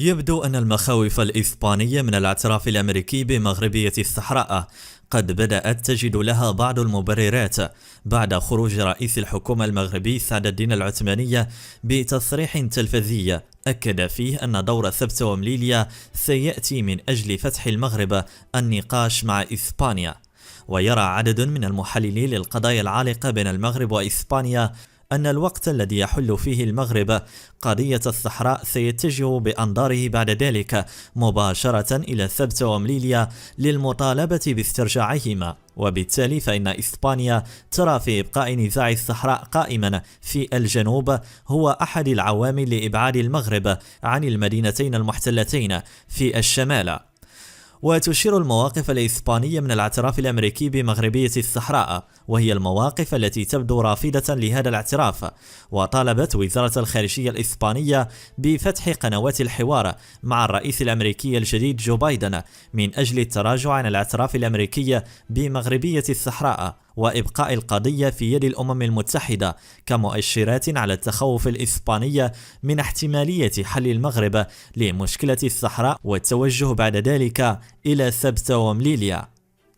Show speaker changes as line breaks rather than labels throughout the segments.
يبدو أن المخاوف الإسبانية من الاعتراف الأمريكي بمغربية الصحراء قد بدأت تجد لها بعض المبررات بعد خروج رئيس الحكومة المغربي سعد الدين العثماني بتصريح تلفزيوني أكد فيه أن دور سبتة ومليليا سيأتي من أجل فتح المغرب النقاش مع إسبانيا. ويرى عدد من المحللين للقضايا العالقة بين المغرب وإسبانيا أن الوقت الذي يحل فيه المغرب قضية الصحراء سيتجه بأنظاره بعد ذلك مباشرة إلى سبتة ومليليا للمطالبة باسترجاعهما، وبالتالي فإن إسبانيا ترى في إبقاء نزاع الصحراء قائما في الجنوب هو أحد العوامل لإبعاد المغرب عن المدينتين المحتلتين في الشمال. وتشير المواقف الإسبانية من الاعتراف الأمريكي بمغربية الصحراء، وهي المواقف التي تبدو رافضة لهذا الاعتراف، وطالبت وزارة الخارجية الإسبانية بفتح قنوات الحوار مع الرئيس الأمريكي الجديد جو بايدن من أجل التراجع عن الاعتراف الأمريكي بمغربية الصحراء وإبقاء القضية في يد الأمم المتحدة كمؤشرات على التخوف الإسباني من احتمالية حل المغرب لمشكلة الصحراء والتوجه بعد ذلك إلى سبتة ومليليا.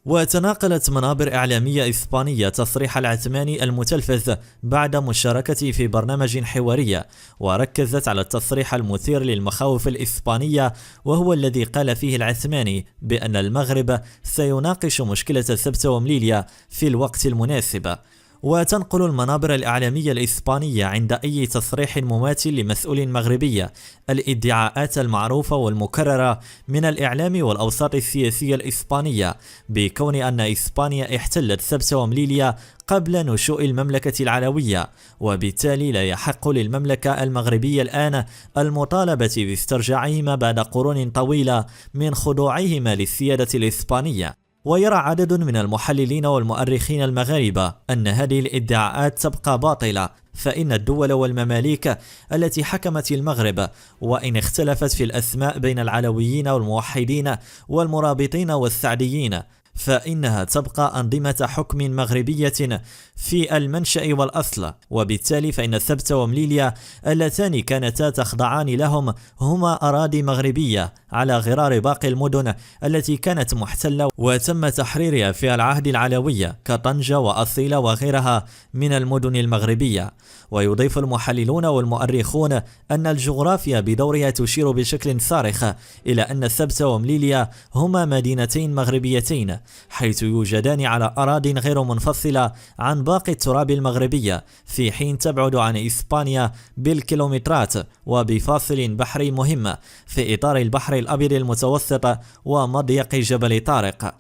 وتناقلت منابر إعلامية إسبانية تصريح العثماني المتلفز بعد مشاركته في برنامج حواري، وركزت على التصريح المثير للمخاوف الإسبانية، وهو الذي قال فيه العثماني بأن المغرب سيناقش مشكلة سبتة ومليليا في الوقت المناسب. وتنقل المنابر الإعلامية الإسبانية عند أي تصريح مماثل لمسؤول مغربي الادعاءات المعروفة والمكررة من الإعلام والأوساط السياسية الإسبانية بكون أن إسبانيا احتلت سبتة ومليليا قبل نشوء المملكة العلوية، وبالتالي لا يحق للمملكة المغربية الآن المطالبة باسترجاعهما بعد قرون طويلة من خضوعهما للسيادة الإسبانية. ويرى عدد من المحللين والمؤرخين المغاربة أن هذه الادعاءات تبقى باطلة، فإن الدول والمماليك التي حكمت المغرب وإن اختلفت في الأسماء بين العلويين والموحدين والمرابطين والسعديين، فإنها تبقى أنظمة حكم مغربية في المنشأ والأصل، وبالتالي فإن سبتة ومليليا اللتان كانتا تخضعان لهم هما أراضي مغربية على غرار باقي المدن التي كانت محتلة وتم تحريرها في العهد العلوي كطنجة وأصيلة وغيرها من المدن المغربية. ويضيف المحللون والمؤرخون أن الجغرافيا بدورها تشير بشكل صارخ إلى أن سبتة ومليليا هما مدينتين مغربيتين، حيث يوجدان على أراضٍ غير منفصلة عن باقي التراب المغربية، في حين تبعد عن إسبانيا بالكيلومترات وبفاصل بحري مهم في إطار البحر الأبيض المتوسط ومضيق جبل طارق.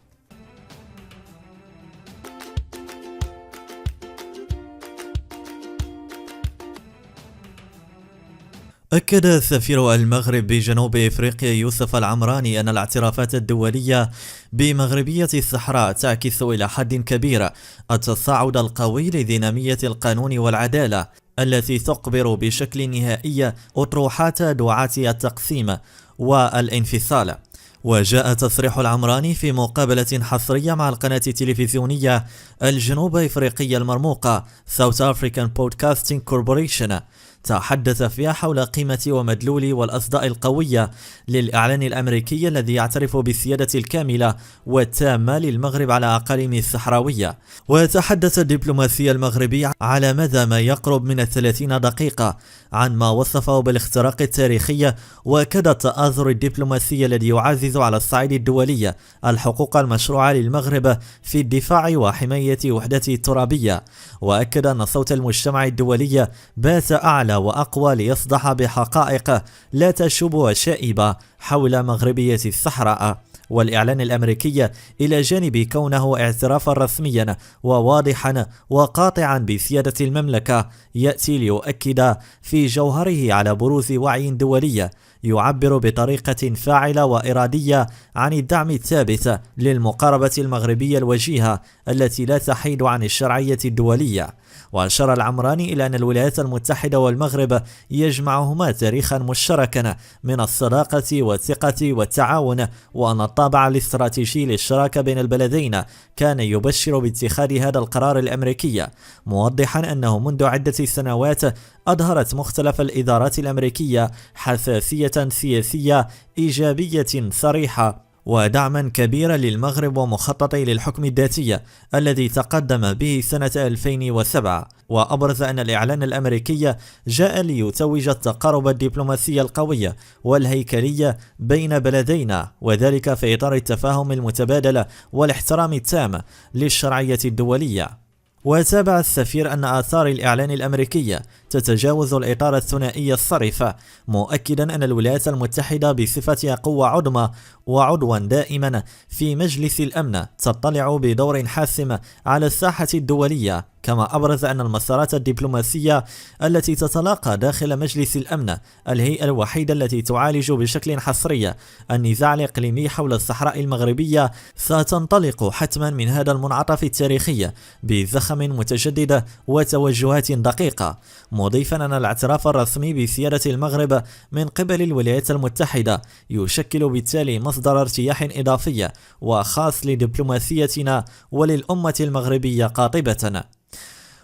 أكد سفير المغرب بجنوب إفريقيا يوسف العمراني أن الاعترافات الدولية بمغربية الصحراء تعكس إلى حد كبير التصاعد القوي لدينامية القانون والعدالة التي تقبر بشكل نهائي أطروحات دعاة التقسيم والانفصال. وجاء تصريح العمراني في مقابلة حصرية مع القناة التلفزيونية الجنوب إفريقية المرموقة South African Broadcasting Corporation، تحدث فيها حول قيمة ومدلول والأصداء القوية للإعلان الأمريكي الذي يعترف بالسيادة الكاملة والتامة للمغرب على أقاليم الصحراوية. وتحدث الدبلوماسي المغربي على مدى ما يقرب من 30 دقيقة عن ما وصفه بالاختراق التاريخي وكذا التآزر الدبلوماسي الذي يعزز على الصعيد الدولي الحقوق المشروعة للمغرب في الدفاع وحماية وحدته الترابية. وأكد أن صوت المجتمع الدولي بات أعلى وأقوى ليصدح بحقائق لا تشوب شائبة حول مغربية الصحراء. والإعلان الأمريكي إلى جانب كونه اعترافا رسميا وواضحا وقاطعا بسيادة المملكة يأتي ليؤكد في جوهره على بروز وعي دولي يعبر بطريقة فاعلة وإرادية عن الدعم الثابت للمقاربة المغربية الوجيهة التي لا تحيد عن الشرعية الدولية. وأشار العمراني إلى أن الولايات المتحدة والمغرب يجمعهما تاريخا مشتركا من الصداقة والثقة والتعاون، وأن الطابع الاستراتيجي للشراكة بين البلدين كان يبشر باتخاذ هذا القرار الأمريكي، موضحا أنه منذ عدة سنوات أظهرت مختلف الإدارات الأمريكية حساسية رؤية سياسية إيجابية صريحة ودعما كبيرا للمغرب ومخططه للحكم الذاتي الذي تقدم به سنة 2007. وأبرز أن الإعلان الأمريكي جاء ليتوج التقارب الدبلوماسي القوي والهيكلي بين بلدينا، وذلك في إطار التفاهم المتبادل والاحترام التام للشرعية الدولية. وتابع السفير أن آثار الإعلان الأمريكي تتجاوز الإطار الثنائي الصرف، مؤكدا أن الولايات المتحدة بصفتها قوة عظمى وعضوا دائما في مجلس الأمن تطلع بدور حاسم على الساحة الدولية. كما أبرز أن المسارات الدبلوماسية التي تتلاقى داخل مجلس الأمن، الهيئة الوحيدة التي تعالج بشكل حصري النزاع الإقليمي حول الصحراء المغربية، ستنطلق حتما من هذا المنعطف التاريخي بزخم متجدد وتوجهات دقيقة، مضيفا أن الاعتراف الرسمي بسيادة المغرب من قبل الولايات المتحدة يشكل بالتالي مصدر ارتياح إضافي وخاص لدبلوماسيتنا وللأمة المغربية قاطبة.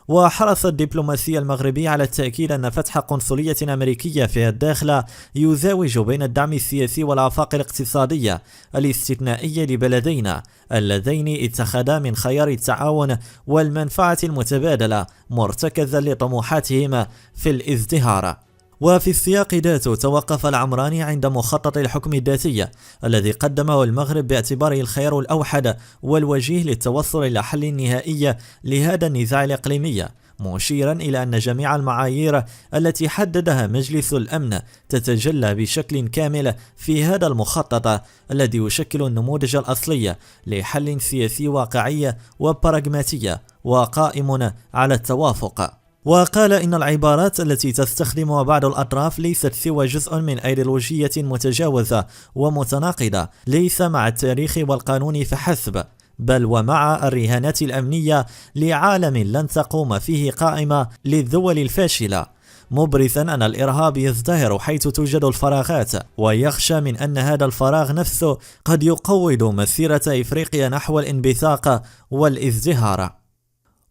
وحرص الدبلوماسي المغربي على التأكيد أن فتح قنصلية أمريكية في الداخل يزاوج بين الدعم السياسي والآفاق الاقتصادية الاستثنائية لبلدينا اللذين اتخذا من خيار التعاون والمنفعة المتبادلة مرتكزا لطموحاتهم في الازدهار. وفي السياق ذاته توقف العمراني عند مخطط الحكم الذاتي الذي قدمه المغرب باعتباره الخيار الأوحد والوجيه للتوصل إلى حل نهائي لهذا النزاع الإقليمي، مشيرا إلى أن جميع المعايير التي حددها مجلس الأمن تتجلى بشكل كامل في هذا المخطط الذي يشكل النموذج الأصلي لحل سياسي واقعي وبراغماتي وقائم على التوافق. وقال إن العبارات التي تستخدمها بعض الأطراف ليست سوى جزء من أيديولوجية متجاوزة ومتناقضة، ليس مع التاريخ والقانون فحسب، بل ومع الرهانات الأمنية لعالم لن تقوم فيه قائمة للدول الفاشلة، مبرزا أن الإرهاب يزدهر حيث توجد الفراغات، ويخشى من أن هذا الفراغ نفسه قد يقوض مسيرة إفريقيا نحو الانبثاق والازدهار.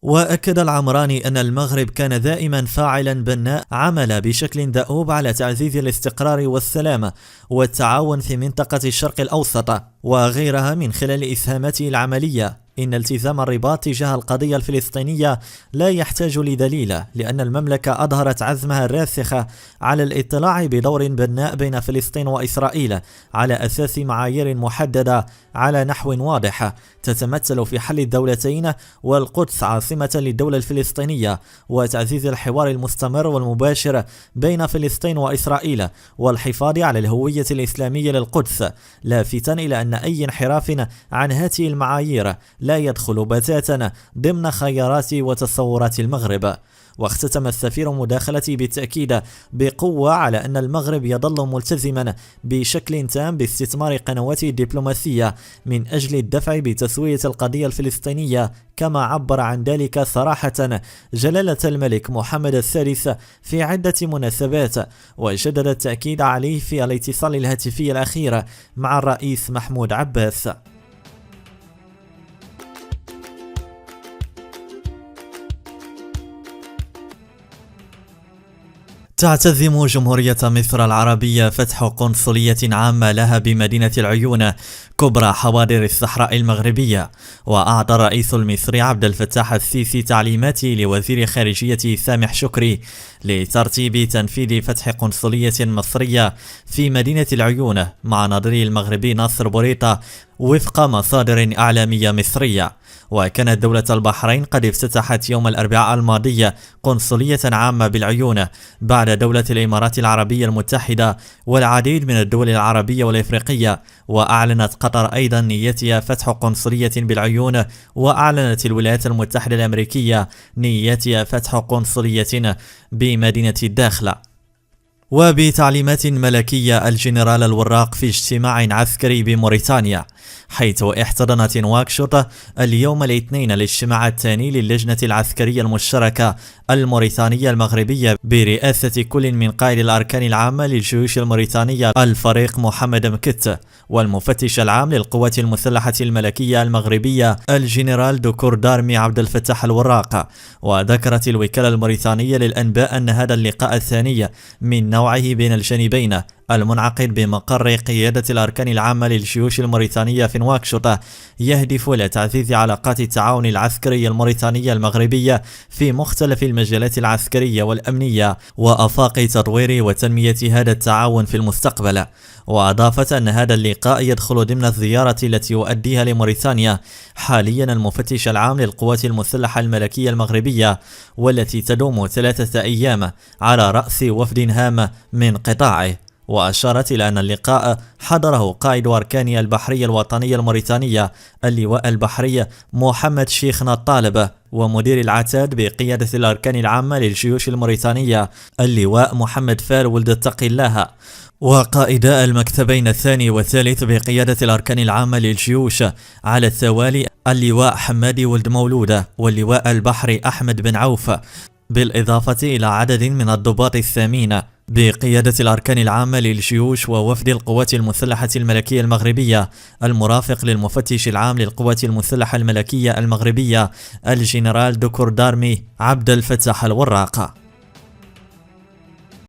وأكد العمراني أن المغرب كان دائما فاعلا بناء عمل بشكل دؤوب على تعزيز الاستقرار والسلام والتعاون في منطقة الشرق الأوسط وغيرها من خلال إسهاماته العملية. إن التزام الرباط تجاه القضية الفلسطينية لا يحتاج لدليل، لأن المملكة أظهرت عزمها الراسخ على الاطلاع بدور بناء بين فلسطين وإسرائيل على أساس معايير محددة على نحو واضح تتمثل في حل الدولتين والقدس عاصمة للدولة الفلسطينية، وتعزيز الحوار المستمر والمباشر بين فلسطين وإسرائيل، والحفاظ على الهوية الإسلامية للقدس، لافتا إلى أن أي انحراف عن هذه المعايير لا يدخل بتاتا ضمن خيارات وتصورات المغرب. واختتم السفير مداخلته بالتأكيد بقوة على أن المغرب يظل ملتزما بشكل تام باستثمار قنواته الدبلوماسية من أجل الدفع بتسوية القضية الفلسطينية، كما عبر عن ذلك صراحة جلالة الملك محمد الثالث في عدة مناسبات، وجدد التأكيد عليه في الاتصال الهاتفي الأخير مع الرئيس محمود عباس. تعتزم جمهورية مصر العربية فتح قنصلية عامة لها بمدينة العيون كبرى حواضر الصحراء المغربية. وأعطى الرئيس المصري عبد الفتاح السيسي تعليماته لوزير خارجيته سامح شكري لترتيب تنفيذ فتح قنصلية مصرية في مدينة العيون مع نظيره المغربي ناصر بوريطة وفق مصادر إعلامية مصرية. وكانت دولة البحرين قد افتتحت يوم الأربعاء الماضي قنصلية عامة بالعيون بعد دولة الإمارات العربية المتحدة والعديد من الدول العربية والإفريقية. وأعلنت قطر أيضا نيتها فتح قنصلية بالعيون، وأعلنت الولايات المتحدة الأمريكية نيتها فتح قنصلية بمدينة الداخلة. وبتعليمات ملكية الجنرال الوراق في اجتماع عسكري بموريتانيا، حيث احتضنت نواكشوط اليوم الاثنين الاجتماع الثاني للجنة العسكرية المشتركة الموريتانية المغربية برئاسة كل من قائد الأركان العامة للجيوش الموريتانية الفريق محمد مكت، والمفتش العام للقوات المسلحة الملكية المغربية الجنرال دكور دارمي عبد الفتاح الوراق. وذكرت الوكالة الموريتانية للأنباء أن هذا اللقاء الثاني من نوعه بين الجانبين المنعقد بمقر قيادة الأركان العامة للجيوش الموريتانية في نواكشوط، يهدف إلى تعزيز علاقات التعاون العسكري الموريتانية المغربية في مختلف المجالات العسكرية والأمنية وآفاق تطوير وتنمية هذا التعاون في المستقبل. وأضافت أن هذا اللقاء يدخل ضمن الزيارة التي يؤديها لموريتانيا حاليا المفتش العام للقوات المسلحة الملكية المغربية، والتي تدوم 3 أيام على رأس وفد هام من قطاعه. وأشارت إلى أن اللقاء حضره قائد أركان البحرية الوطنية الموريتانية اللواء البحري محمد شيخ نطالب، ومدير العتاد بقيادة الأركان العامة للجيوش الموريتانية اللواء محمد فال ولد اتقي الله، وقائدا المكتبين الثاني والثالث بقيادة الأركان العامة للجيوش على التوالي اللواء حمادي ولد مولودة واللواء البحري أحمد بن عوف، بالإضافة إلى عدد من الضباط الثامين بقيادة الأركان العامة للجيوش ووفد القوات المسلحة الملكية المغربية المرافق للمفتش العام للقوات المسلحة الملكية المغربية الجنرال دكور دارمي عبد الفتاح الوراق.